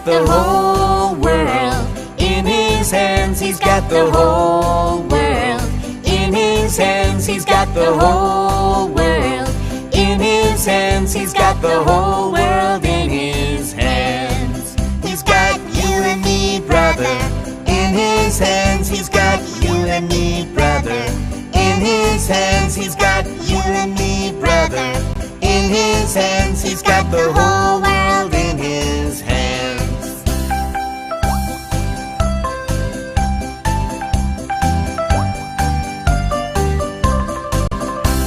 the whole world in his hands. He's got the whole world in his hands. He's got the whole world in his hands. He's got the whole world in his hands. He's got you and me, brother, in his hands. He's got you and me, brother, in his hands. He's got you and me, brother, in his hands. He's got the whole world in his hands.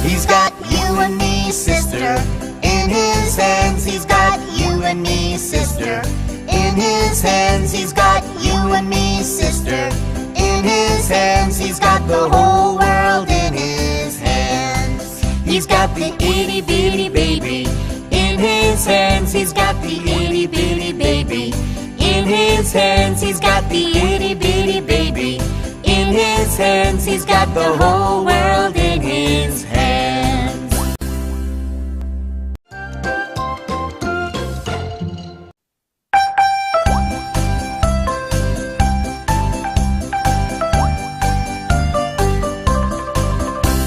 He's got you and me, sister, in his hands. He's got you and me, sister, in his hands. He's got you and me, sister, in his hands. He's got the whole world in his hands. He's got the itty bitty baby in his hands. He's got the itty bitty baby in his hands. He's got the itty bitty baby in his hands. He's got the whole world in his hands.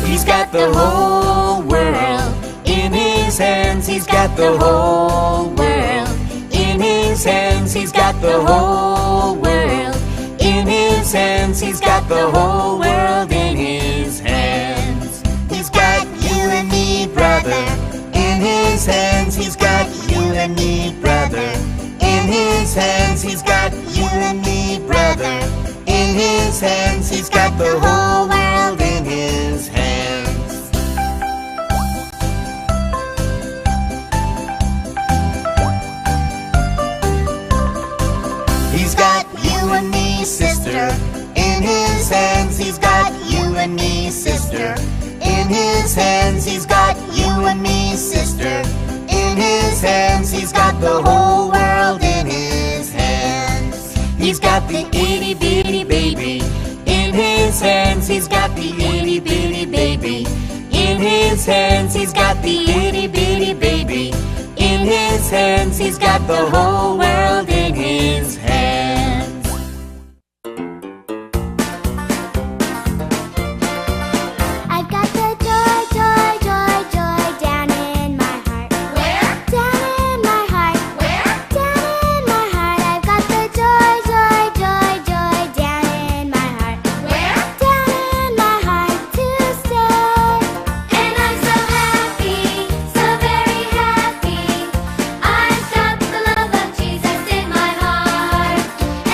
He's got the whole world in his hands. He's got the whole world in his hands. He's got the whole world in his hands. He's got the whole world in his hands. He's got you and me, brother, in his hands. He's got you and me, brother, in his hands. He's got you and me, brother, in his hands. He's got the whole world in his hands. He's got you and me, sister, in his hands. He's got you and me, sister, in his hands. He's got you and me, sister, in his hands. He's got the whole world in his hands. He's got the itty bitty baby in his hands. He's got the itty bitty baby in his hands. He's got the itty bitty baby in his hands. He's got the whole world in his hands. I've got the joy, joy, joy, joy down in my heart. Where? Down in my heart. Where? Down in my heart. I've got the joy, joy, joy, joy down in my heart. Where? Down in my heart to stay. And I'm so happy, so very happy. I've got the love of Jesus in my heart.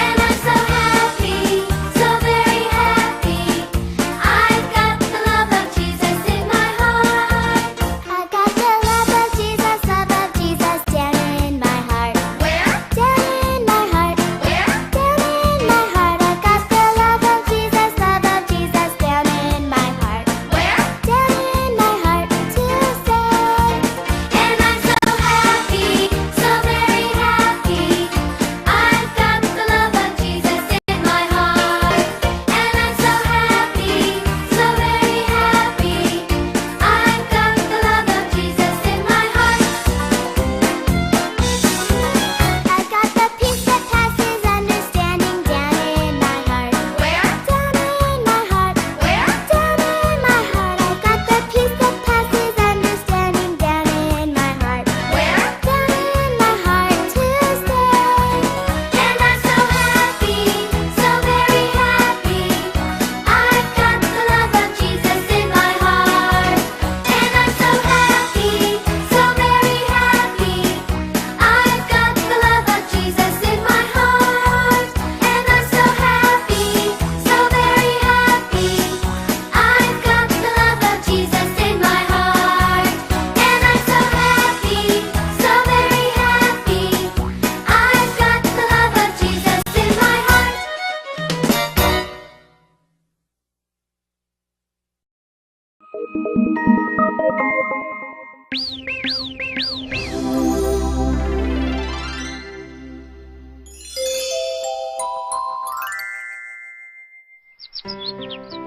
And I'm so happy, so very happy. I've got the love of Jesus in my heart. I've got the love of Jesus down in my heart. Where? Down in my heart. Where? Down in my heart. I've got the love of Jesus down in my heart. Where? Down in my heart to stay. And I'm so happy, so very happy. I've got the love of Jesus in my heart. And I'm so happy, so very happy. I've got the love of Jesus in my heart. I've got the peace that passes understanding down in my heart. Where? Down in my heart. Where? Down in my heart. I've got the peace that passes understanding down in my heart. Where? Down in my heart to stay. And I'm so happy, so very happy. I've got the love of Jesus in my heart. And I'm so happy, so very happy. I've got the love of Jesus in my heart. And I'm so happy, so very happy. I've got the love of Jesus in my heart. And I'm so happy, so very happy. I've got the love of Jesus in my heart.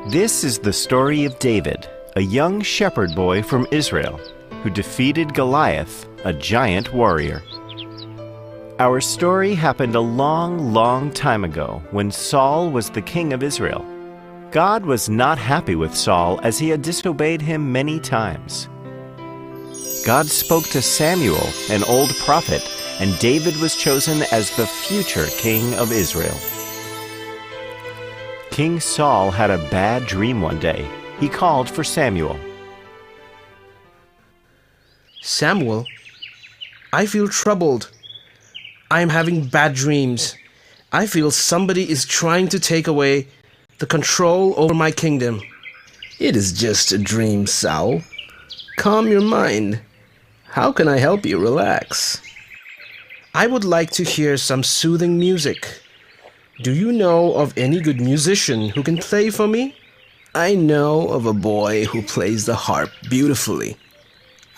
This is the story of David, a young shepherd boy from Israel who defeated Goliath, a giant warrior. Our story happened a long, long time ago when Saul was the king of Israel. God was not happy with Saul as he had disobeyed him many times. God spoke to Samuel, an old prophet, and David was chosen as the future king of Israel. King Saul had a bad dream one day. He called for Samuel. Samuel, I feel troubled. I am having bad dreams. I feel somebody is trying to take away the control over my kingdom. It is just a dream, Saul. Calm your mind. How can I help you relax? I would like to hear some soothing music. Do you know of any good musician who can play for me? I know of a boy who plays the harp beautifully.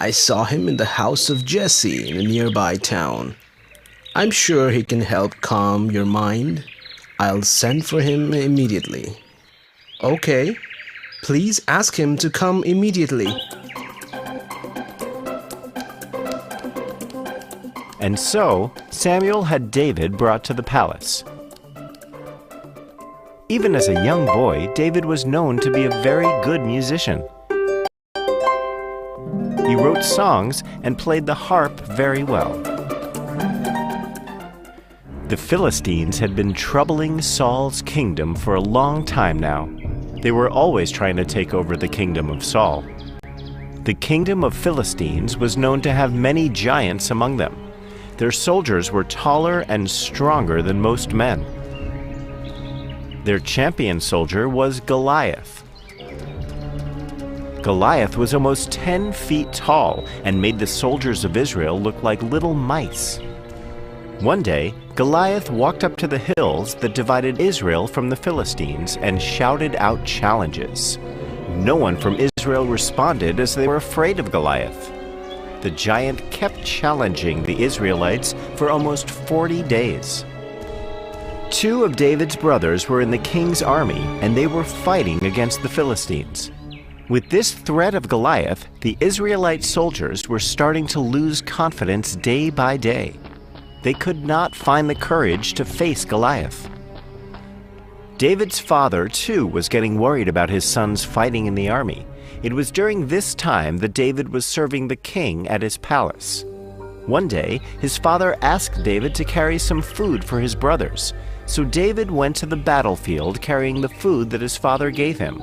I saw him in the house of Jesse in a nearby town. I'm sure he can help calm your mind. I'll send for him immediately. Okay, please ask him to come immediately. And so Samuel had David brought to the palace. Even as a young boy, David was known to be a very good musician. He wrote songs and played the harp very well. The Philistines had been troubling Saul's kingdom for a long time now. They were always trying to take over the kingdom of Saul. The kingdom of Philistines was known to have many giants among them. Their soldiers were taller and stronger than most men. Their champion soldier was Goliath. Goliath was almost 10 feet tall and made the soldiers of Israel look like little mice. One day, Goliath walked up to the hills that divided Israel from the Philistines and shouted out challenges. No one from Israel responded as they were afraid of Goliath. The giant kept challenging the Israelites for almost 40 days. 2 of David's brothers were in the king's army, and they were fighting against the Philistines. With this threat of Goliath, the Israelite soldiers were starting to lose confidence day by day. They could not find the courage to face Goliath. David's father, too, was getting worried about his sons fighting in the army. It was during this time that David was serving the king at his palace. One day, his father asked David to carry some food for his brothers. So David went to the battlefield carrying the food that his father gave him.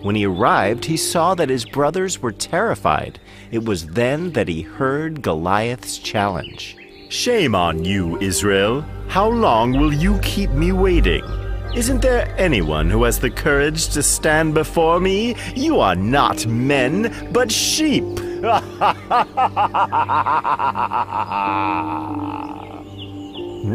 When he arrived, he saw that his brothers were terrified. It was then that he heard Goliath's challenge. Shame on you, Israel. How long will you keep me waiting? Isn't there anyone who has the courage to stand before me? You are not men, but sheep.